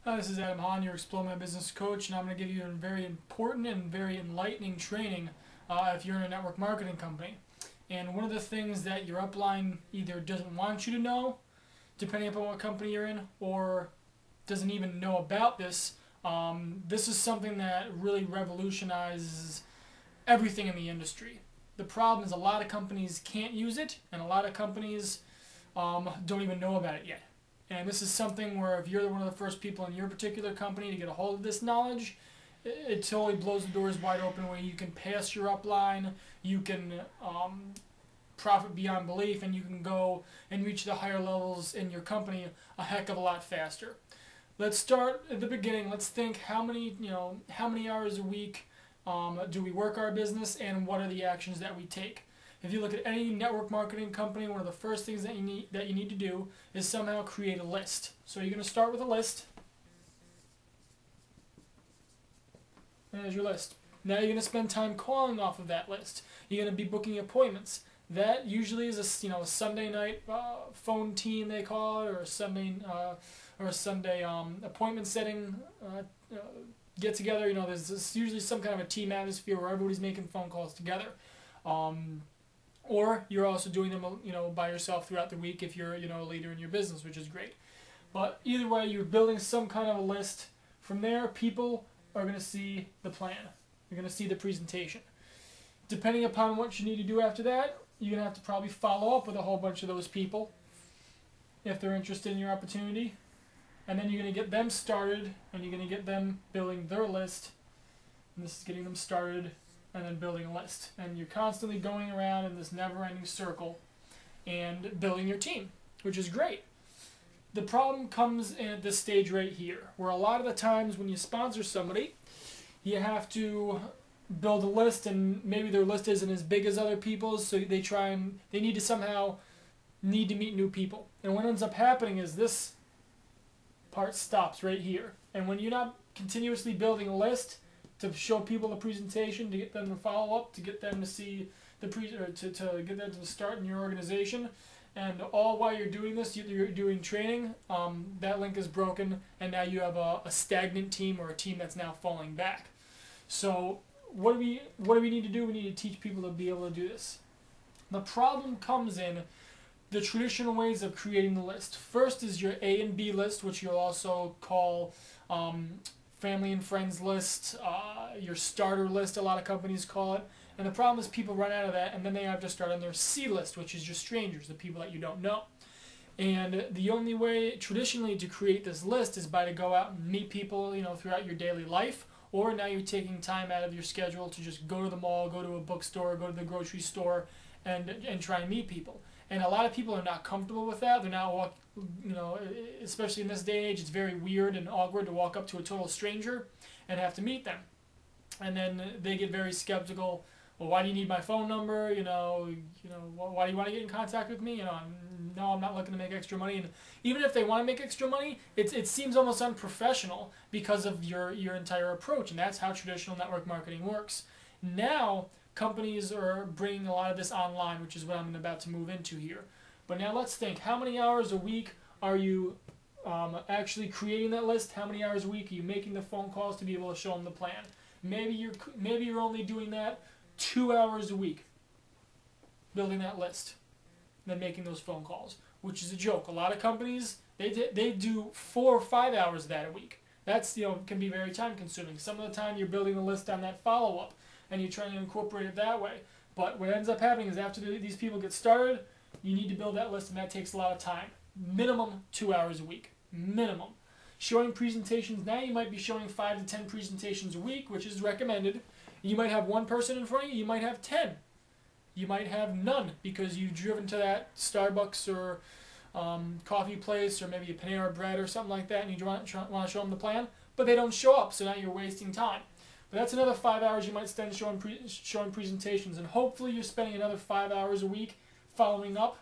Hi, this is Adam Hahn, your Explore My Business coach, and I'm going to give you a very important and very enlightening training if you're in a network marketing company. And one of the things that your upline either doesn't want you to know, depending upon what company you're in, or doesn't even know about this, this is something that really revolutionizes everything in the industry. The problem is a lot of companies can't use it, and a lot of companies don't even know about it yet. And this is something where if you're one of the first people in your particular company to get a hold of this knowledge, it totally blows the doors wide open where you can pass your upline, you can profit beyond belief, and you can go and reach the higher levels in your company a heck of a lot faster. Let's start at the beginning. Let's think how many hours a week do we work our business, and what are the actions that we take. If you look at any network marketing company, one of the first things that you need to do is somehow create a list. So you're going to start with a list. There's your list. Now you're going to spend time calling off of that list. You're going to be booking appointments. That usually is a Sunday night phone team, they call it, or a Sunday appointment setting get together. There's usually some kind of a team atmosphere where everybody's making phone calls together. Or you're also doing them, by yourself throughout the week if you're, a leader in your business, which is great. But either way, you're building some kind of a list. From there, people are going to see the plan. You're going to see the presentation. Depending upon what you need to do after that, you're going to have to probably follow up with a whole bunch of those people if they're interested in your opportunity. And then you're going to get them started, and you're going to get them building their list. And this is getting them started and then building a list. And you're constantly going around in this never-ending circle and building your team, which is great. The problem comes in at this stage right here, where a lot of the times when you sponsor somebody, you have to build a list, and maybe their list isn't as big as other people's, so they need to meet new people. And what ends up happening is this part stops right here. And when you're not continuously building a list to show people the presentation, to get them to follow up, to get them to see to get them to start in your organization, and all while you're doing this, you're doing training, that link is broken, and now you have a stagnant team, or a team that's now falling back. So what do we need to do? We need to teach people to be able to do this. The problem comes in the traditional ways of creating the list. First is your A and B list, which you'll also call family and friends list, your starter list, a lot of companies call it. And the problem is people run out of that, and then they have to start on their C list, which is your strangers, the people that you don't know. And the only way traditionally to create this list is by to go out and meet people, throughout your daily life, or now you're taking time out of your schedule to just go to the mall, go to a bookstore, go to the grocery store, and try and meet people. And a lot of people are not comfortable with that. They're not, especially in this day and age, it's very weird and awkward to walk up to a total stranger and have to meet them. And then they get very skeptical. Well, why do you need my phone number? Why do you want to get in contact with me? No, I'm not looking to make extra money. And even if they want to make extra money, it seems almost unprofessional because of your entire approach. And that's how traditional network marketing works. Now, companies are bringing a lot of this online, which is what I'm about to move into here. But now let's think, how many hours a week are you actually creating that list? How many hours a week are you making the phone calls to be able to show them the plan? Maybe you're only doing that 2 hours a week, building that list, then making those phone calls, which is a joke. A lot of companies, they do 4 or 5 hours of that a week. That's can be very time consuming. Some of the time you're building the list on that follow up, and you're trying to incorporate it that way. But what ends up happening is after these people get started, you need to build that list, and that takes a lot of time. Minimum 2 hours a week. Minimum. Showing presentations, now you might be showing 5 to 10 presentations a week, which is recommended. You might have one person in front of you, you might have 10. You might have none because you've driven to that Starbucks or coffee place, or maybe a Panera Bread or something like that, and you want to show them the plan, but they don't show up, so now you're wasting time. But that's another 5 hours you might spend showing presentations, and hopefully you're spending another 5 hours a week following up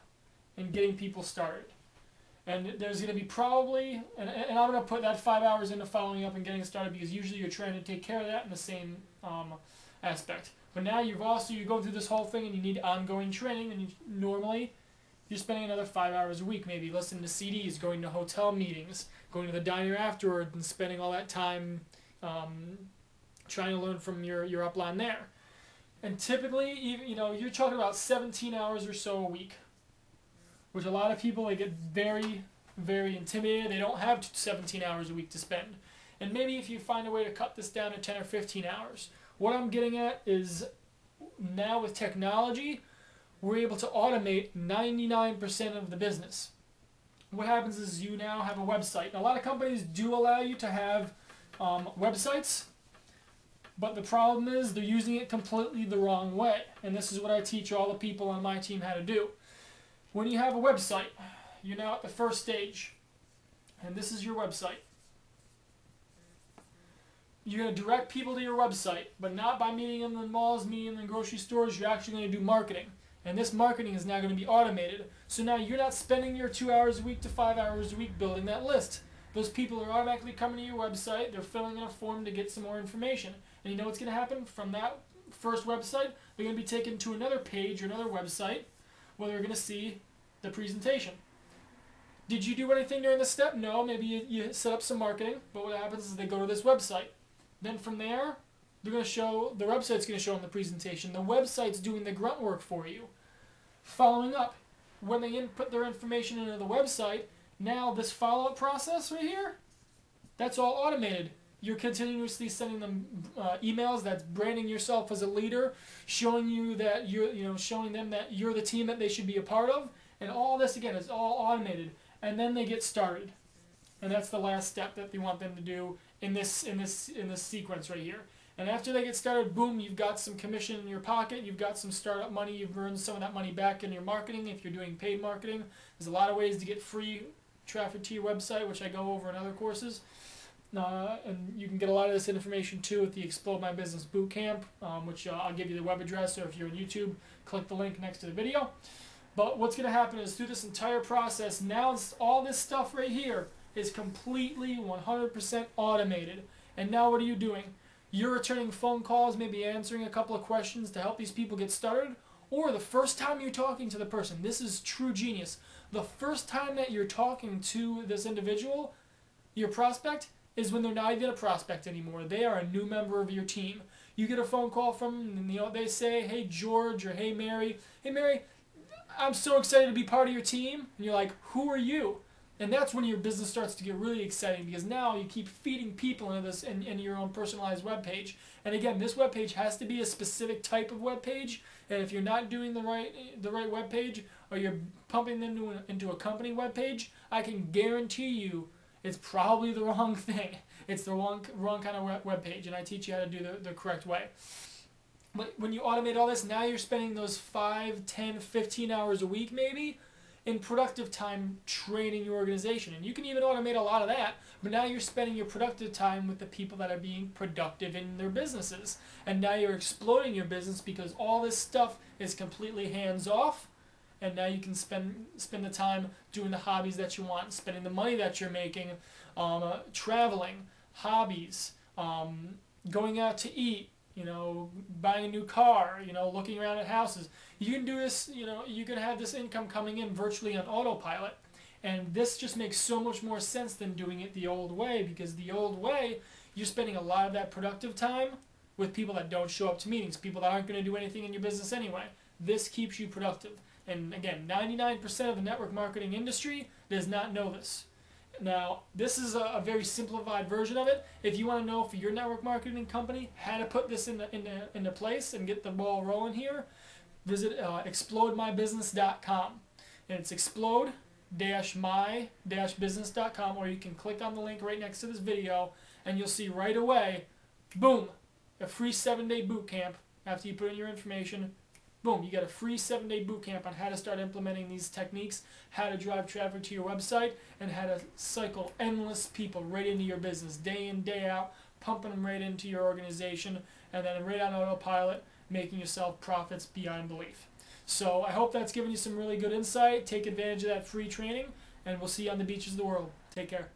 and getting people started. And there's going to be probably, and I'm going to put that 5 hours into following up and getting started, because usually you're trying to take care of that in the same aspect. But now you're going through this whole thing, and you need ongoing training, and normally you're spending another 5 hours a week maybe listening to CDs, going to hotel meetings, going to the diner afterward, and spending all that time trying to learn from your upline there. And typically, even, you're talking about 17 hours or so a week, which a lot of people, they get very, very intimidated. They don't have 17 hours a week to spend. And maybe if you find a way to cut this down to 10 or 15 hours. What I'm getting at is now with technology, we're able to automate 99% of the business. What happens is you now have a website. Now, a lot of companies do allow you to have websites, but the problem is they're using it completely the wrong way. And this is what I teach all the people on my team how to do. When you have a website, you're now at the first stage, and this is your website. You're going to direct people to your website, but not by meeting them in the malls, meeting them in grocery stores. You're actually going to do marketing. And this marketing is now going to be automated. So now you're not spending your 2 hours a week to 5 hours a week building that list. Those people are automatically coming to your website. They're filling in a form to get some more information. And you know what's going to happen? From that first website, they're going to be taken to another page or another website where they're going to see the presentation. Did you do anything during this step? No, maybe you set up some marketing, but what happens is they go to this website. Then from there, they're going to show, the website's going to show them the presentation. The website's doing the grunt work for you. Following up, when they input their information into the website, now this follow-up process right here, that's all automated. You're continuously sending them emails that's branding yourself as a leader, showing you that showing them that you're the team that they should be a part of, and all this again is all automated. And then they get started, and that's the last step that they want them to do in this sequence right here. And after they get started, boom, you've got some commission in your pocket, you've got some startup money, you've earned some of that money back in your marketing if you're doing paid marketing. There's a lot of ways to get free traffic to your website, which I go over in other courses. And you can get a lot of this information too with the Explode My Business Bootcamp, which I'll give you the web address, or if you're on YouTube, click the link next to the video. But what's going to happen is through this entire process, now all this stuff right here is completely 100% automated. And now what are you doing? You're returning phone calls, maybe answering a couple of questions to help these people get started. Or the first time you're talking to the person, this is true genius. The first time that you're talking to this individual, your prospect, is when they're not even a prospect anymore. They are a new member of your team. You get a phone call from them, and they say, "Hey George," or "Hey Mary. Hey Mary, I'm so excited to be part of your team." And you're like, "Who are you?" And that's when your business starts to get really exciting, because now you keep feeding people into this in your own personalized web page. And again, this web page has to be a specific type of web page. And if you're not doing the right web page, or you're pumping them into a company web page, I can guarantee you it's probably the wrong thing. It's the wrong kind of web page, and I teach you how to do the correct way. But when you automate all this, now you're spending those 5, 10, 15 hours a week maybe in productive time training your organization. And you can even automate a lot of that, but now you're spending your productive time with the people that are being productive in their businesses. And now you're exploding your business because all this stuff is completely hands-off, and now you can spend the time doing the hobbies that you want, spending the money that you're making, traveling, hobbies, going out to eat, buying a new car, looking around at houses. You can do this, you can have this income coming in virtually on autopilot. And this just makes so much more sense than doing it the old way, because the old way, you're spending a lot of that productive time with people that don't show up to meetings, people that aren't going to do anything in your business anyway. This keeps you productive. And again, 99% of the network marketing industry does not know this. Now, this is a very simplified version of it. If you want to know for your network marketing company how to put this into place and get the ball rolling here, visit explodemybusiness.com. And it's explode-my-business.com, or you can click on the link right next to this video, and you'll see right away, boom, a free 7-day boot camp after you put in your information. Boom, you get a free 7-day boot camp on how to start implementing these techniques, how to drive traffic to your website, and how to cycle endless people right into your business, day in, day out, pumping them right into your organization, and then right on autopilot, making yourself profits beyond belief. So I hope that's given you some really good insight. Take advantage of that free training, and we'll see you on the beaches of the world. Take care.